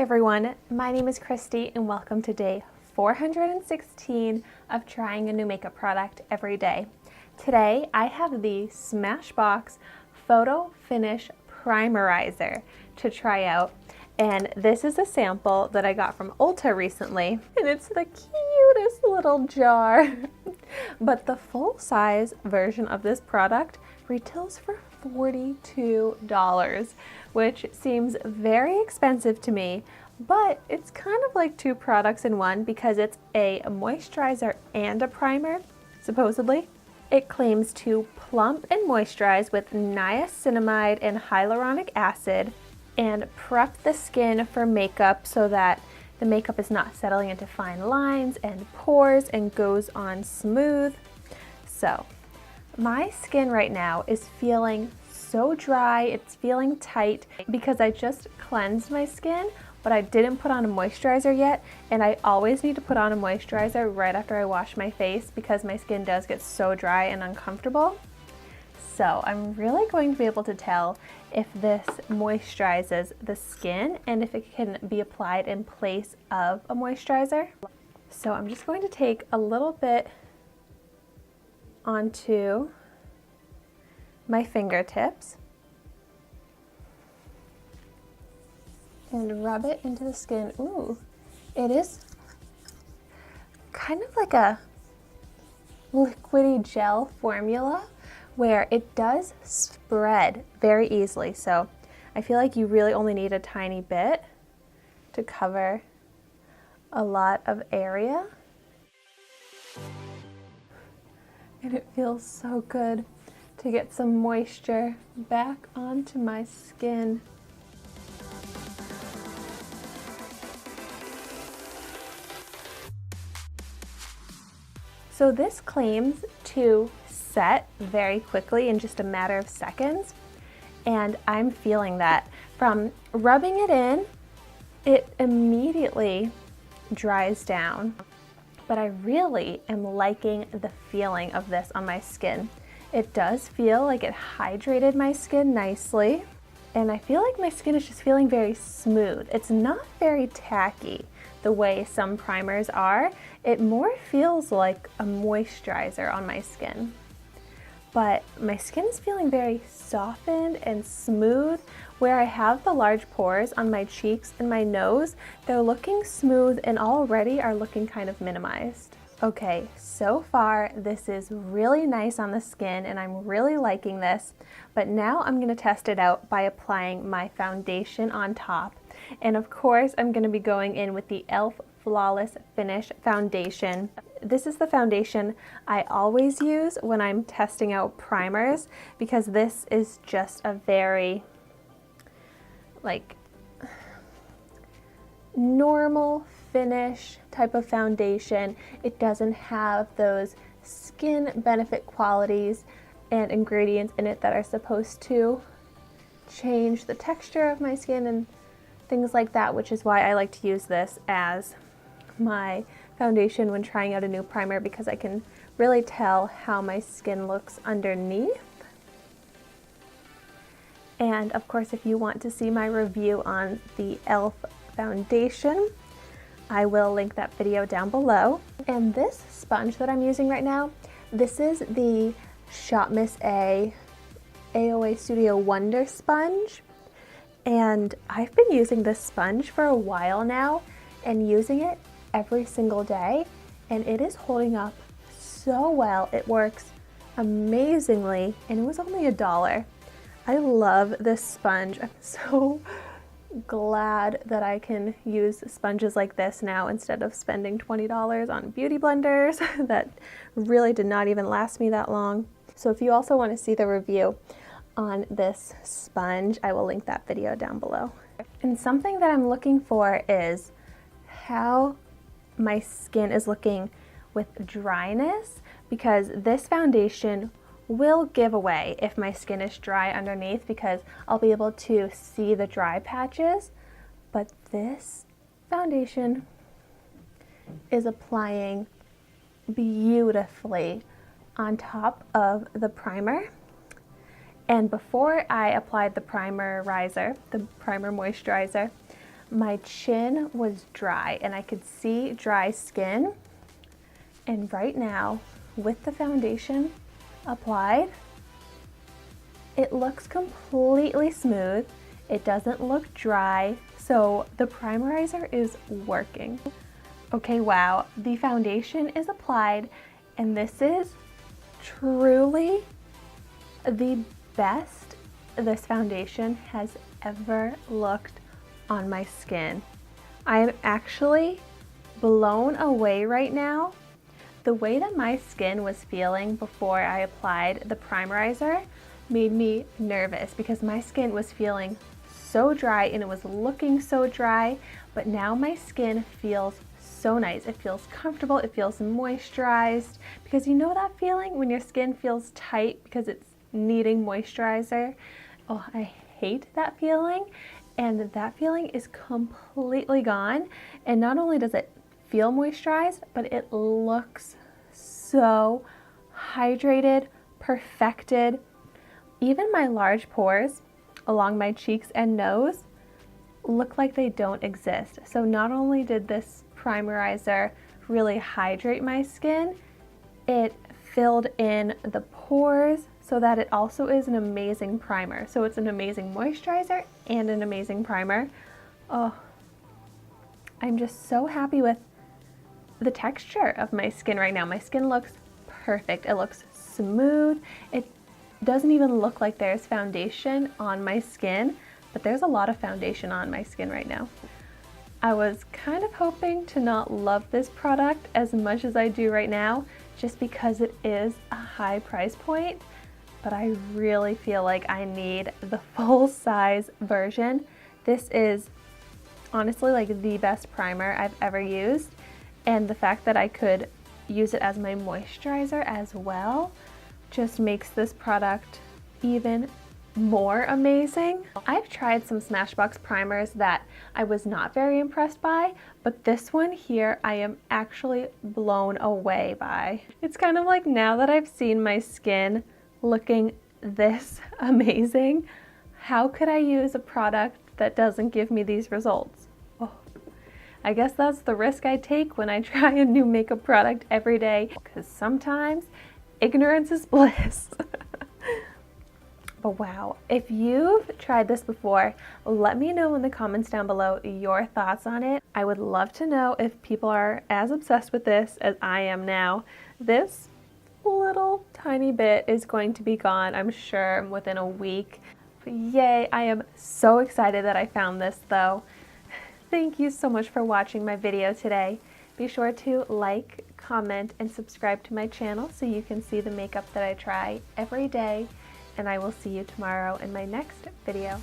everyone, my name is Christy and welcome to day 416 of trying a new makeup product every day. Today I have the Smashbox Photo Finish Primerizer to try out, and this is a sample that I got from Ulta recently, and it's the cutest little jar. But the full-size version of this product retails for $42, which seems very expensive to me, but it's kind of like two products in one because it's a moisturizer and a primer, supposedly. It claims to plump and moisturize with niacinamide and hyaluronic acid and prep the skin for makeup so that the makeup is not settling into fine lines and pores and goes on smooth. So my skin right now is feeling so dry, it's feeling tight because I just cleansed my skin, but I didn't put on a moisturizer yet, and I always need to put on a moisturizer right after I wash my face because my skin does get so dry and uncomfortable. So I'm really going to be able to tell if this moisturizes the skin and if it can be applied in place of a moisturizer. So I'm just going to take a little bit onto my fingertips and rub it into the skin. Ooh, it is kind of like a liquidy gel formula where it does spread very easily. So I feel like you really only need a tiny bit to cover a lot of area. And it feels so good to get some moisture back onto my skin. So this claims to set very quickly in just a matter of seconds, and I'm feeling that. From rubbing it in, it immediately dries down. But I really am liking the feeling of this on my skin. It does feel like it hydrated my skin nicely, and I feel like my skin is just feeling very smooth. It's not very tacky the way some primers are. It more feels like a moisturizer on my skin. But my skin is feeling very softened and smooth. Where I have the large pores on my cheeks and my nose, they're looking smooth and already are looking kind of minimized. Okay, so far this is really nice on the skin and I'm really liking this, but now I'm gonna test it out by applying my foundation on top. And of course, I'm gonna be going in with the e.l.f. Flawless Finish Foundation. This is the foundation I always use when I'm testing out primers because this is just a very normal finish type of foundation. It doesn't have those skin benefit qualities and ingredients in it that are supposed to change the texture of my skin and things like that, which is why I like to use this as my foundation when trying out a new primer because I can really tell how my skin looks underneath. And of course, if you want to see my review on the e.l.f. foundation, I will link that video down below. And this sponge that I'm using right now, this is the Shop Miss A AOA Studio Wonder sponge. And I've been using this sponge for a while now and using it every single day, and it is holding up so well. It works amazingly, and it was only $1. I love this sponge. I'm so glad that I can use sponges like this now instead of spending $20 on beauty blenders that really did not even last me that long. So if you also want to see the review on this sponge, I will link that video down below. And something that I'm looking for is how my skin is looking with dryness, because this foundation will give away if my skin is dry underneath because I'll be able to see the dry patches, but this foundation is applying beautifully on top of the primer. And before I applied the primerizer, the primer moisturizer, my chin was dry and I could see dry skin. And right now, with the foundation applied, it looks completely smooth. It doesn't look dry, so the primerizer is working. Okay, wow, the foundation is applied, and this is truly the best this foundation has ever looked on my skin. I am actually blown away right now. The way that my skin was feeling before I applied the primerizer made me nervous because my skin was feeling so dry and it was looking so dry, but now my skin feels so nice. It feels comfortable, it feels moisturized, because you know that feeling when your skin feels tight because it's needing moisturizer? Oh, I hate that feeling, and that feeling is completely gone. And not only does it feel moisturized, but it looks so hydrated, perfected. Even my large pores along my cheeks and nose look like they don't exist. So not only did this primerizer really hydrate my skin, it filled in the pores so that it also is an amazing primer. So it's an amazing moisturizer and an amazing primer. Oh, I'm just so happy with the texture of my skin right now. My skin looks perfect. It looks smooth. It doesn't even look like there's foundation on my skin, but there's a lot of foundation on my skin right now. I was kind of hoping to not love this product as much as I do right now, just because it is a high price point, but I really feel like I need the full size version. This is honestly like the best primer I've ever used, and the fact that I could use it as my moisturizer as well just makes this product even more amazing. I've tried some Smashbox primers that I was not very impressed by, but this one here I am actually blown away by. It's kind of like, now that I've seen my skin looking this amazing, how could I use a product that doesn't give me these results? Oh, I guess that's the risk I take when I try a new makeup product every day, because sometimes ignorance is bliss. But wow, if you've tried this before, let me know in the comments down below your thoughts on it. I would love to know if people are as obsessed with this as I am now. This little tiny bit is going to be gone, I'm sure, within a week. But yay, I am so excited that I found this though. Thank you so much for watching my video today. Be sure to like, comment, and subscribe to my channel so you can see the makeup that I try every day. And I will see you tomorrow in my next video.